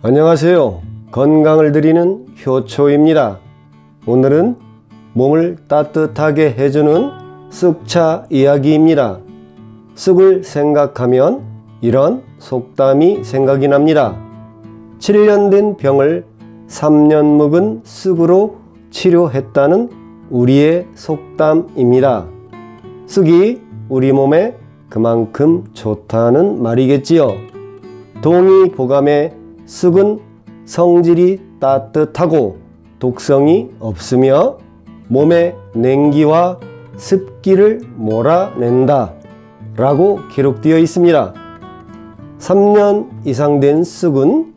안녕하세요. 건강을 드리는 효초입니다. 오늘은 몸을 따뜻하게 해주는 쑥차 이야기입니다. 쑥을 생각하면 이런 속담이 생각이 납니다. 7년 된 병을 3년 묵은 쑥으로 치료했다는 우리의 속담입니다. 쑥이 우리 몸에 그만큼 좋다는 말이겠지요. 동의보감에 쑥은 성질이 따뜻하고 독성이 없으며 몸의 냉기와 습기를 몰아낸다 라고 기록되어 있습니다. 3년 이상 된 쑥은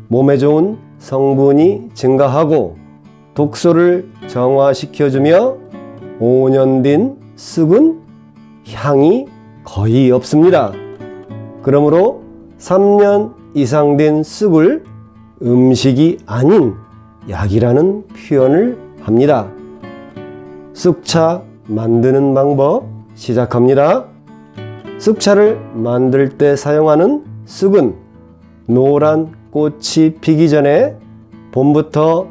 몸에 좋은 성분이 증가하고 독소를 정화시켜주며 5년 된 쑥은 향이 거의 없습니다. 그러므로 3년 이상 된 쑥을 음식이 아닌 약이라는 표현을 합니다. 쑥차 만드는 방법 시작합니다. 쑥차를 만들 때 사용하는 쑥은 노란 꽃이 피기 전에 봄부터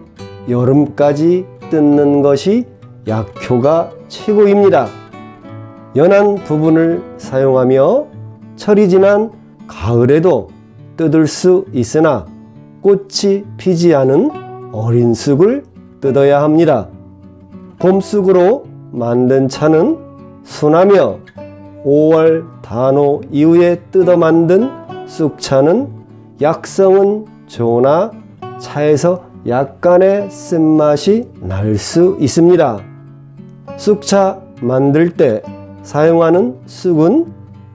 여름까지 뜯는 것이 약효가 최고입니다. 연한 부분을 사용하며 철이 지난 가을에도 뜯을 수 있으나 꽃이 피지 않은 어린 쑥을 뜯어야 합니다. 봄쑥으로 만든 차는 순하며 5월 단오 이후에 뜯어 만든 쑥차는 약성은 좋으나 차에서 약간의 쓴맛이 날 수 있습니다. 쑥차 만들 때 사용하는 쑥은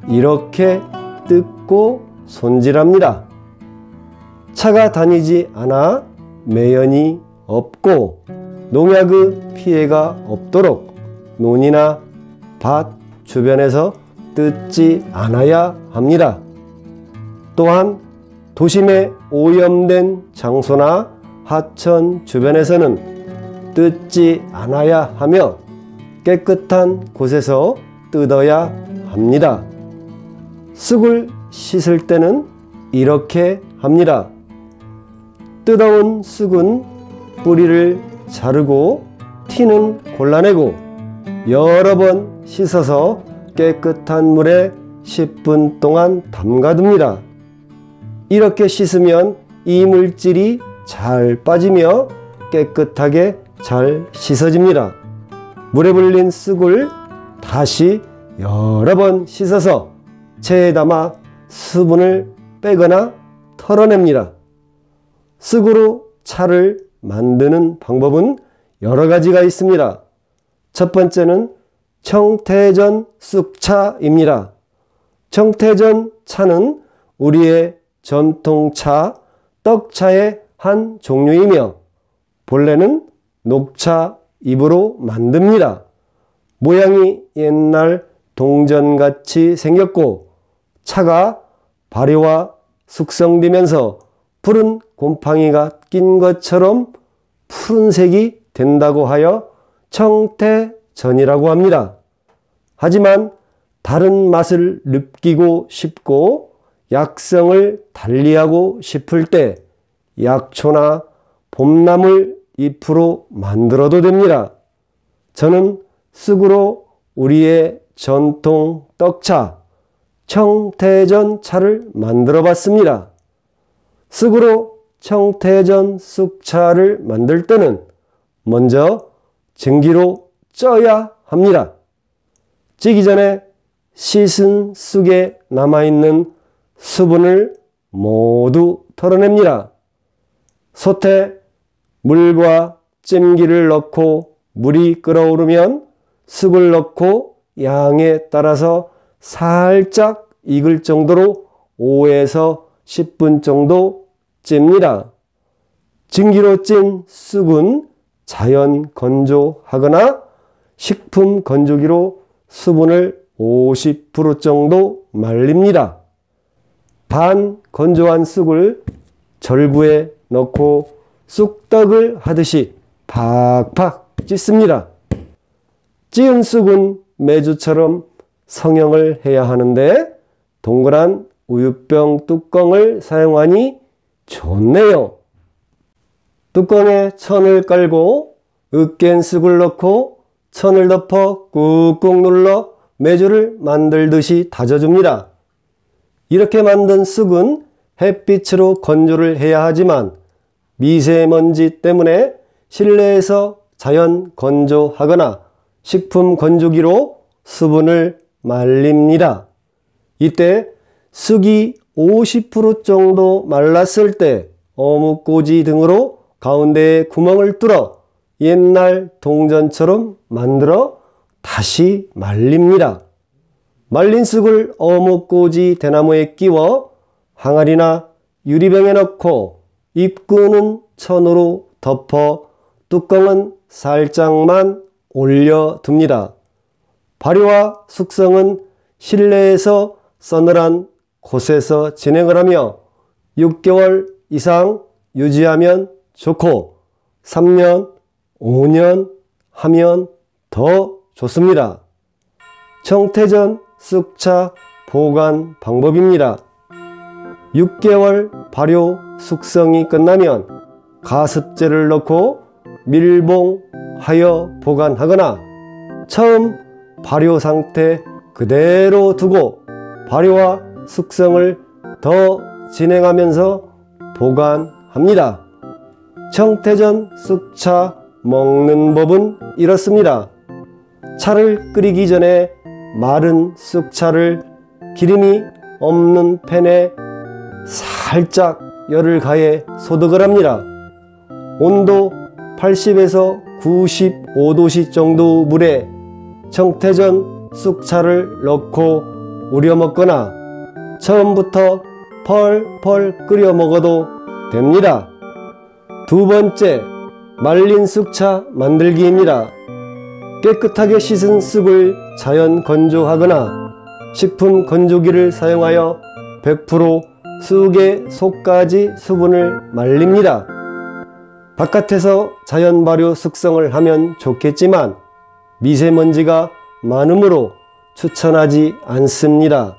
이렇게 뜯고 손질합니다. 차가 다니지 않아 매연이 없고 농약의 피해가 없도록 논이나 밭 주변에서 뜯지 않아야 합니다. 또한 도심에 오염된 장소나 하천 주변에서는 뜯지 않아야 하며 깨끗한 곳에서 뜯어야 합니다. 쑥을 씻을 때는 이렇게 합니다. 뜯어온 쑥은 뿌리를 자르고 티는 골라내고 여러 번 씻어서 깨끗한 물에 10분 동안 담가둡니다. 이렇게 씻으면 이물질이 잘 빠지며 깨끗하게 잘 씻어집니다. 물에 불린 쑥을 다시 여러 번 씻어서 체에 담아 수분을 빼거나 털어냅니다. 쑥으로 차를 만드는 방법은 여러 가지가 있습니다. 첫 번째는 청태전 쑥차입니다. 청태전 차는 우리의 전통차, 떡차의 한 종류이며 본래는 녹차 잎으로 만듭니다. 모양이 옛날 동전같이 생겼고 차가 발효와 숙성되면서 푸른 곰팡이가 낀 것처럼 푸른색이 된다고 하여 청태전이라고 합니다. 하지만 다른 맛을 느끼고 싶고 약성을 달리하고 싶을 때 약초나 봄나물 잎으로 만들어도 됩니다. 저는 쑥으로 우리의 전통 떡차, 청태전 차를 만들어 봤습니다. 쑥으로 청태전 쑥차를 만들 때는 먼저 증기로 쪄야 합니다. 찌기 전에 씻은 쑥에 남아있는 수분을 모두 털어냅니다. 솥에 물과 찜기를 넣고 물이 끓어오르면 쑥을 넣고 양에 따라서 살짝 익을 정도로 5에서 10분 정도 찝니다. 증기로 찐 쑥은 자연 건조하거나 식품 건조기로 수분을 50% 정도 말립니다. 반 건조한 쑥을 절구에 넣고 쑥떡을 하듯이 팍팍 찢습니다. 찌은 쑥은 메주처럼 성형을 해야 하는데 동그란 우유병 뚜껑을 사용하니 좋네요. 뚜껑에 천을 깔고 으깬 쑥을 넣고 천을 덮어 꾹꾹 눌러 메주를 만들듯이 다져줍니다. 이렇게 만든 쑥은 햇빛으로 건조를 해야 하지만 미세먼지 때문에 실내에서 자연 건조하거나 식품 건조기로 수분을 말립니다. 이때 쑥이 50% 정도 말랐을 때 어묵꽂이 등으로 가운데에 구멍을 뚫어 옛날 동전처럼 만들어 다시 말립니다. 말린 쑥을 어묵꽂이 대나무에 끼워 항아리나 유리병에 넣고 입구는 천으로 덮어 뚜껑은 살짝만 올려둡니다. 발효와 숙성은 실내에서 서늘한 곳에서 진행을 하며 6개월 이상 유지하면 좋고 3년, 5년 하면 더 좋습니다. 청태전 쑥차 보관 방법입니다. 6개월 발효 숙성이 끝나면 가습제를 넣고 밀봉하여 보관하거나 처음 발효 상태 그대로 두고 발효와 숙성을 더 진행하면서 보관합니다. 청태전 쑥차 먹는 법은 이렇습니다. 차를 끓이기 전에 마른 쑥차를 기름이 없는 팬에 살짝 열을 가해 소독을 합니다. 온도 80에서 95도씨 정도 물에 청태전 쑥차를 넣고 우려 먹거나 처음부터 펄펄 끓여 먹어도 됩니다. 두 번째, 말린 쑥차 만들기입니다. 깨끗하게 씻은 쑥을 자연 건조하거나 식품 건조기를 사용하여 100% 쑥의 속까지 수분을 말립니다. 바깥에서 자연 발효 숙성을 하면 좋겠지만 미세먼지가 많으므로 추천하지 않습니다.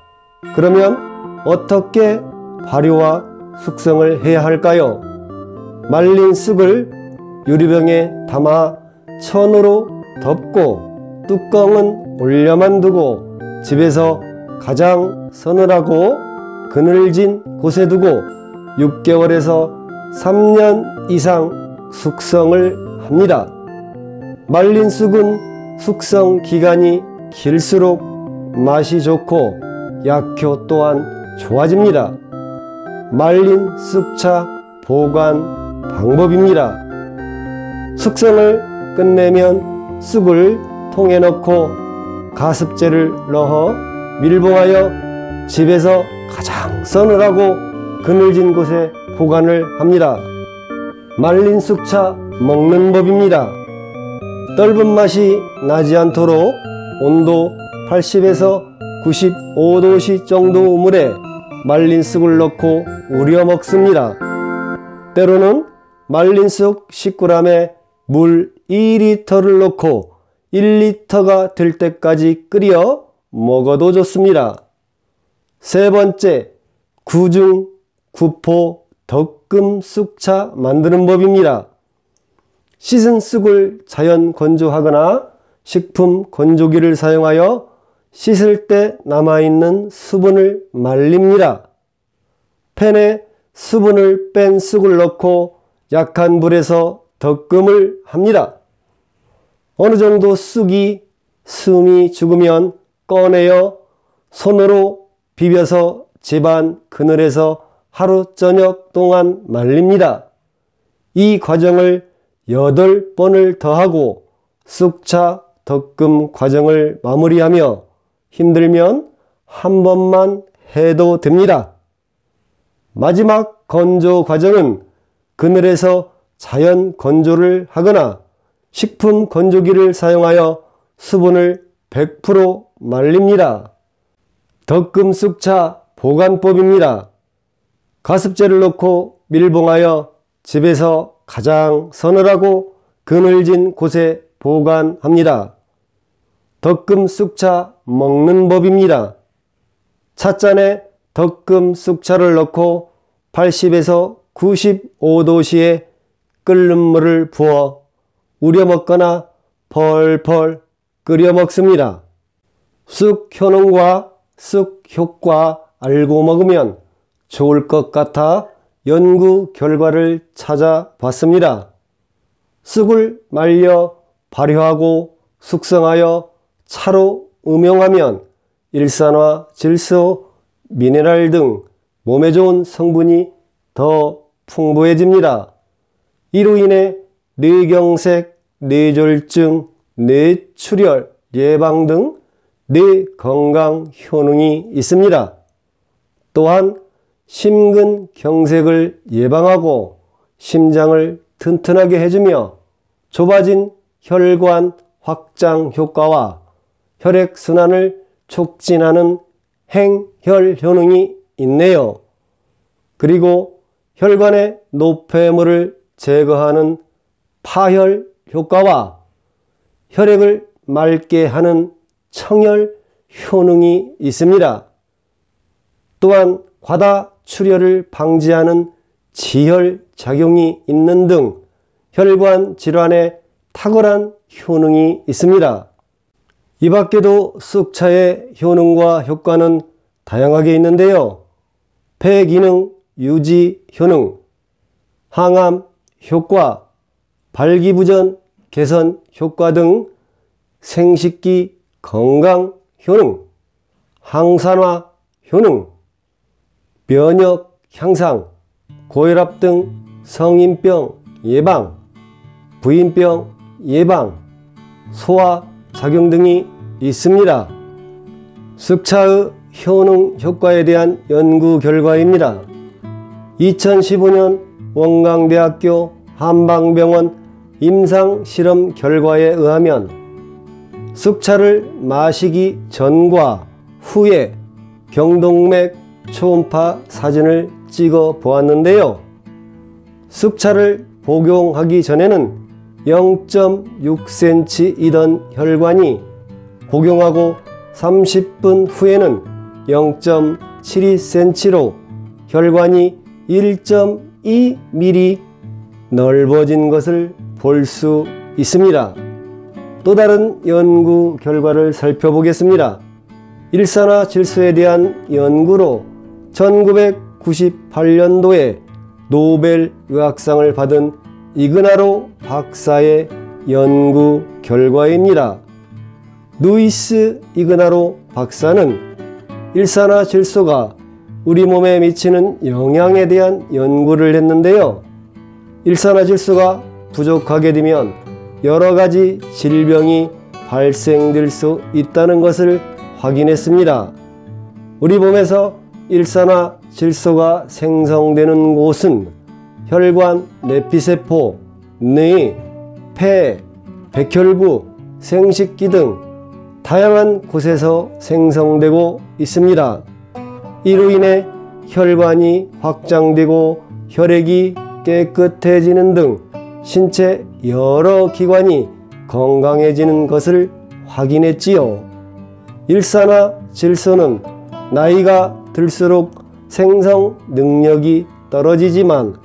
그러면 어떻게 발효와 숙성을 해야 할까요? 말린 쑥을 유리병에 담아 천으로 덮고 뚜껑은 올려만 두고 집에서 가장 서늘하고 그늘진 곳에 두고 6개월에서 3년 이상 숙성을 합니다. 말린 쑥은 숙성 기간이 길수록 맛이 좋고 약효 또한 좋아집니다. 말린 쑥차 보관 방법입니다. 숙성을 끝내면 쑥을 통에 넣고 가습제를 넣어 밀봉하여 집에서 가장 서늘하고 그늘진 곳에 보관을 합니다. 말린 쑥차 먹는 법입니다. 떫은 맛이 나지 않도록 온도 80에서 95도씨 정도 물에 말린 쑥을 넣고 우려 먹습니다. 때로는 말린 쑥 10g에 물 2리터를 넣고 1리터가 될 때까지 끓여 먹어도 좋습니다. 세 번째, 구중 구포 덕금 쑥차 만드는 법입니다. 씻은 쑥을 자연 건조하거나 식품 건조기를 사용하여 씻을 때 남아있는 수분을 말립니다. 팬에 수분을 뺀 쑥을 넣고 약한 불에서 덕금을 합니다. 어느 정도 쑥이 숨이 죽으면 꺼내어 손으로 비벼서 집안 그늘에서 하루 저녁 동안 말립니다. 이 과정을 8번을 더하고 쑥차 덕금 과정을 마무리하며 힘들면 한 번만 해도 됩니다. 마지막 건조 과정은 그늘에서 자연 건조를 하거나 식품 건조기를 사용하여 수분을 100% 말립니다. 덕금 쑥차 보관법입니다. 가습제를 넣고 밀봉하여 집에서 가장 서늘하고 그늘진 곳에 보관합니다. 덕금 쑥차 먹는 법입니다. 찻잔에 덕금 쑥차를 넣고 80에서 95도씨에 끓는 물을 부어 우려 먹거나 펄펄 끓여 먹습니다. 쑥 효능과 쑥 효과 알고 먹으면 좋을 것 같아 연구 결과를 찾아봤습니다. 쑥을 말려 발효하고 숙성하여 차로 음용하면 일산화, 질소, 미네랄 등 몸에 좋은 성분이 더 풍부해집니다. 이로 인해 뇌경색, 뇌졸중, 뇌출혈 예방 등 뇌건강 효능이 있습니다. 또한 심근경색을 예방하고 심장을 튼튼하게 해주며 좁아진 혈관 확장 효과와 혈액순환을 촉진하는 행혈 효능이 있네요. 그리고 혈관의 노폐물을 제거하는 파혈 효과와 혈액을 맑게 하는 청혈 효능이 있습니다. 또한 과다 출혈을 방지하는 지혈 작용이 있는 등 혈관 질환에 탁월한 효능이 있습니다. 이 밖에도 쑥차의 효능과 효과는 다양하게 있는데요. 폐 기능 유지 효능, 항암 효과, 발기부전 개선 효과 등 생식기 건강 효능, 항산화 효능, 면역 향상, 고혈압 등 성인병 예방, 부인병 예방, 소화작용 등이 있습니다. 쑥차의 효능 효과에 대한 연구 결과입니다. 2015년 원광대학교 한방병원 임상실험 결과에 의하면 쑥차를 마시기 전과 후에 경동맥 초음파 사진을 찍어 보았는데요. 쑥차를 복용하기 전에는 0.6cm이던 혈관이 복용하고 30분 후에는 0.72cm로 혈관이 1.2mm 넓어진 것을 볼 수 있습니다. 또 다른 연구 결과를 살펴보겠습니다. 일산화질소에 대한 연구로 1998년도에 노벨 의학상을 받은 이그나로 박사의 연구 결과입니다. 루이스 이그나로 박사는 일산화질소가 우리 몸에 미치는 영향에 대한 연구를 했는데요. 일산화질소가 부족하게 되면 여러 가지 질병이 발생될 수 있다는 것을 확인했습니다. 우리 몸에서 일산화질소가 생성되는 곳은 혈관, 내피세포, 뇌, 폐, 백혈구, 생식기 등 다양한 곳에서 생성되고 있습니다. 이로 인해 혈관이 확장되고 혈액이 깨끗해지는 등 신체 여러 기관이 건강해지는 것을 확인했지요. 일산화질소는 나이가 들수록 생성 능력이 떨어지지만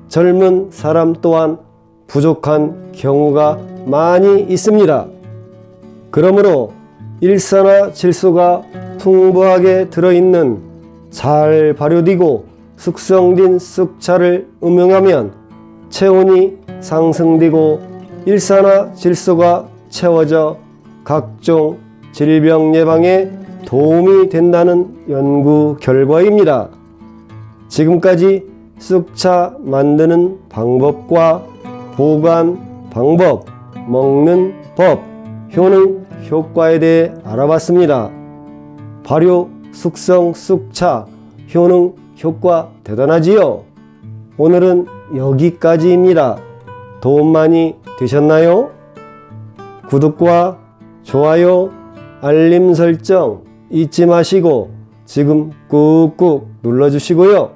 젊은 사람 또한 부족한 경우가 많이 있습니다. 그러므로 일산화질소가 풍부하게 들어있는 잘 발효되고 숙성된 쑥차를 음용하면 체온이 상승되고 일산화질소가 채워져 각종 질병 예방에 도움이 된다는 연구 결과입니다. 지금까지 쑥차 만드는 방법과 보관 방법, 먹는 법, 효능, 효과에 대해 알아봤습니다. 발효, 숙성, 쑥차, 효능, 효과 대단하지요? 오늘은 여기까지입니다. 도움 많이 되셨나요? 구독과 좋아요, 알림 설정 잊지 마시고 지금 꾹꾹 눌러주시고요.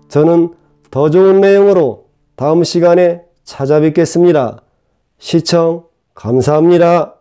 저는 더 좋은 내용으로 다음 시간에 찾아뵙겠습니다. 시청 감사합니다.